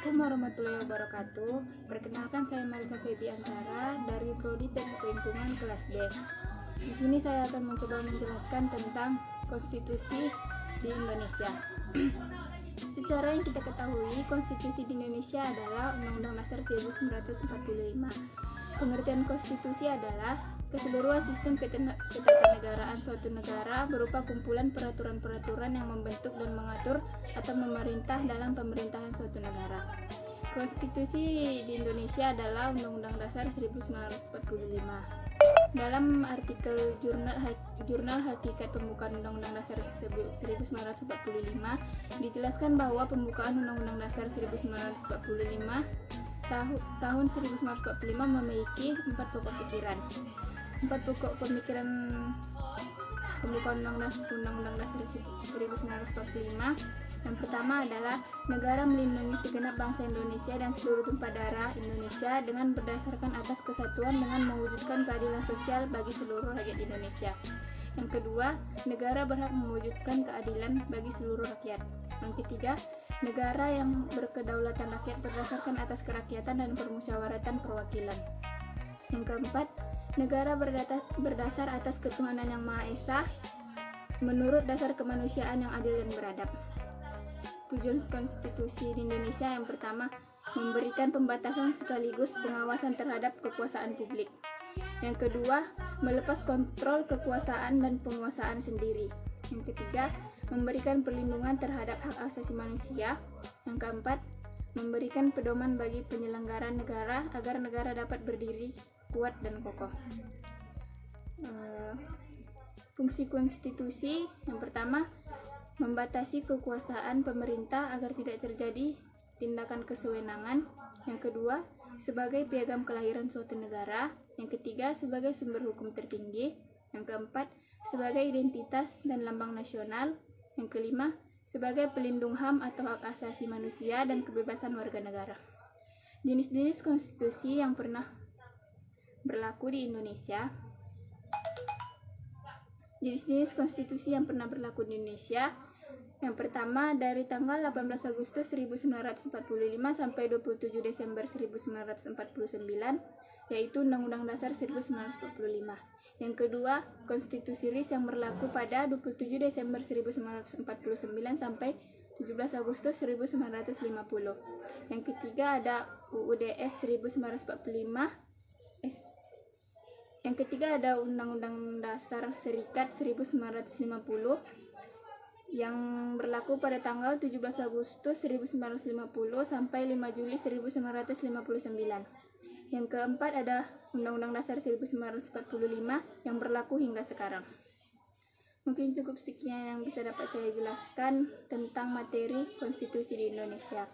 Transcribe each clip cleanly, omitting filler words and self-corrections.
Assalamualaikum warahmatullahi wabarakatuh. Perkenalkan, saya Marisa Febi Antara dari Prodi Teknik Lingkungan kelas D. Di sini saya akan mencoba menjelaskan tentang konstitusi di Indonesia. Secara yang kita ketahui, konstitusi di Indonesia adalah Undang-Undang Dasar 1945. Pengertian konstitusi adalah keseluruhan sistem ketatanegaraan suatu negara berupa kumpulan peraturan-peraturan yang membentuk dan mengatur atau memerintah dalam pemerintahan suatu negara. Konstitusi di Indonesia adalah Undang-Undang Dasar 1945. Dalam artikel Jurnal Hakikat Pembukaan Undang-Undang Dasar 1945 dijelaskan bahwa pembukaan Undang-Undang Dasar 1945 tahun 1945 memiliki 4 pokok pikiran. 4 pokok pemikiran pembukaan Undang-Undang Dasar 1945. Yang pertama adalah negara melindungi segenap bangsa Indonesia dan seluruh tumpah darah Indonesia dengan berdasarkan atas kesatuan dengan mewujudkan keadilan sosial bagi seluruh rakyat Indonesia. Yang kedua, negara berhak mewujudkan keadilan bagi seluruh rakyat. Yang ketiga, negara yang berkedaulatan rakyat berdasarkan atas kerakyatan dan permusyawaratan perwakilan. Yang keempat, negara berdasar atas ketuhanan yang Maha Esa menurut dasar kemanusiaan yang adil dan beradab. Tujuan konstitusi di Indonesia yang pertama, memberikan pembatasan sekaligus pengawasan terhadap kekuasaan publik. Yang kedua, melepas kontrol kekuasaan dan penguasaan sendiri. Yang ketiga, memberikan perlindungan terhadap hak asasi manusia. Yang keempat, memberikan pedoman bagi penyelenggaraan negara agar negara dapat berdiri kuat dan kokoh. Fungsi konstitusi yang pertama, membatasi kekuasaan pemerintah agar tidak terjadi tindakan kesewenangan. Yang kedua, sebagai piagam kelahiran suatu negara. Yang ketiga, sebagai sumber hukum tertinggi. Yang keempat, sebagai identitas dan lambang nasional. Yang kelima, sebagai pelindung HAM atau hak asasi manusia dan kebebasan warga negara. Jenis-jenis konstitusi yang pernah berlaku di Indonesia. Jenis-jenis konstitusi yang pernah berlaku di Indonesia. Yang pertama, dari tanggal 18 Agustus 1945 sampai 27 Desember 1949, yaitu Undang-Undang Dasar 1945. Yang kedua, Konstitusi RIS yang berlaku pada 27 Desember 1949 sampai 17 Agustus 1950. Yang ketiga ada UUDS 1945. Yang ketiga ada Undang-Undang Dasar Serikat 1950 yang berlaku pada tanggal 17 Agustus 1950 sampai 5 Juli 1959. Yang keempat ada Undang-Undang Dasar 1945 yang berlaku hingga sekarang. Mungkin cukup sekian yang bisa dapat saya jelaskan tentang materi konstitusi di Indonesia.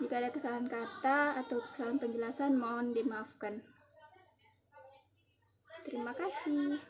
Jika ada kesalahan kata atau kesalahan penjelasan, mohon dimaafkan. Terima kasih.